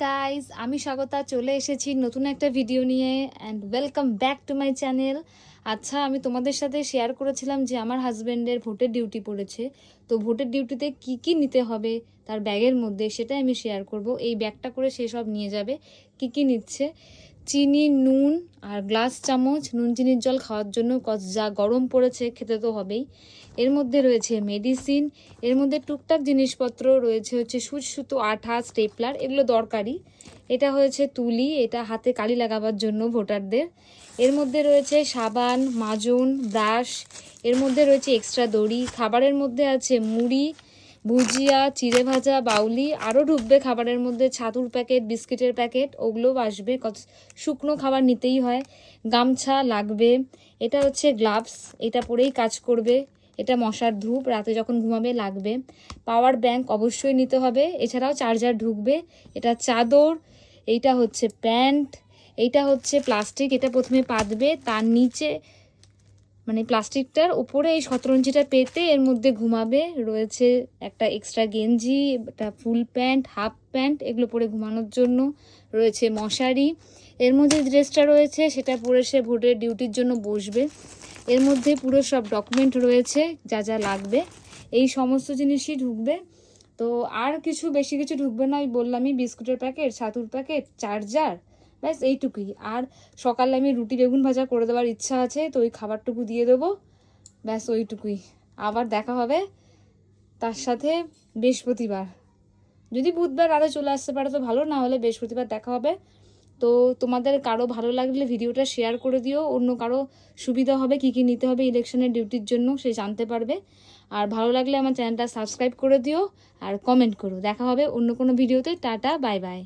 Guys, আমি স্বাগতা চলে এসেছি নতুন একটা ভিডিও নিয়ে and welcome back to my channel. আচ্ছা, আমি তোমাদের সাথে শেয়ার করেছিলাম যে আমার হাজব্যান্ডের ভোটের ডিউটি পড়েছে। তো ভোটের ডিউটিতে কি কি নিতে হবে তার ব্যাগের মধ্যে সেটাই আমি শেয়ার করব। এই ব্যাগটা করে সে সব নিয়ে যাবে। কি কি নিচ্ছে: চিনি, নুন আর গ্লাস চামচ, নুন চিনির জল খাওয়ার জন্য, যা গরম পড়েছে খেতে তো হবেই। এর মধ্যে রয়েছে মেডিসিন, এর মধ্যে টুকটাক জিনিসপত্র রয়েছে, হচ্ছে সুচ, সুতো, আঠা, স্টেপলার, এগুলো দরকারি। এটা হয়েছে তুলি, এটা হাতে কালি লাগাবার জন্য ভোটারদের। এর মধ্যে রয়েছে সাবান, মাজন, ব্রাশ। এর মধ্যে রয়েছে এক্সট্রা দড়ি। খাবারের মধ্যে আছে মুড়ি, ভুজিয়া, চিড়ে ভাজা, বাউলি। আরও ঢুকবে খাবারের মধ্যে ছাতুর প্যাকেট, বিস্কিটের প্যাকেট, ওগুলোও আসবে। শুকনো খাবার নিতেই হয়। গামছা লাগবে। এটা হচ্ছে গ্লাভস, এটা পরেই কাজ করবে। এটা মশার ধূপ, রাতে যখন ঘুমাবে লাগবে। পাওয়ার ব্যাংক অবশ্যই নিতে হবে, এছাড়াও চার্জার ঢুকবে। এটা চাদর, এইটা হচ্ছে প্যান্ট, এইটা হচ্ছে প্লাস্টিক, এটা প্রথমে পাতবে, তার নিচে মানে প্লাস্টিকটার উপরে এই শতরঞ্জিটা পেতে এর মধ্যে ঘুমাবে। রয়েছে একটা এক্সট্রা গেঞ্জি, একটা ফুল প্যান্ট, হাফ প্যান্ট, এগুলো পরে ঘুমানোর জন্য। রয়েছে মশারি। এর মধ্যে ড্রেসটা রয়েছে, সেটা পরে সে ভোটের ডিউটির জন্য বসবে। এর মধ্যে পুরো সব ডকুমেন্ট রয়েছে, যা যা লাগবে এই সমস্ত জিনিসই ঢুকবে। তো আর কিছু বেশি কিছু ঢুকবে না, আমি বললামই, বিস্কুটের প্যাকেট, ছাতুর প্যাকেট, চার্জার, ব্যাস এইটুকুই। আর সকালে আমি রুটি বেগুন ভাজা করে দেওয়ার ইচ্ছা আছে, তো ওই খাবারটুকু দিয়ে দেবো, ব্যাস ওইটুকুই। আবার দেখা হবে তার সাথে বৃহস্পতিবার। যদি বুধবার রাতে চলে আসতে পারে তো ভালো, না হলে বৃহস্পতিবার দেখা হবে। তো তোমাদের কারো ভালো লাগলে ভিডিওটা শেয়ার করে দিও, অন্য কারো সুবিধা হবে কী কী নিতে হবে ইলেকশনের ডিউটির জন্য, সে জানতে পারবে। আর ভালো লাগলে আমার চ্যানেলটা সাবস্ক্রাইব করে দিও আর কমেন্ট করো। দেখা হবে অন্য কোনো ভিডিওতে। Tata, bye bye.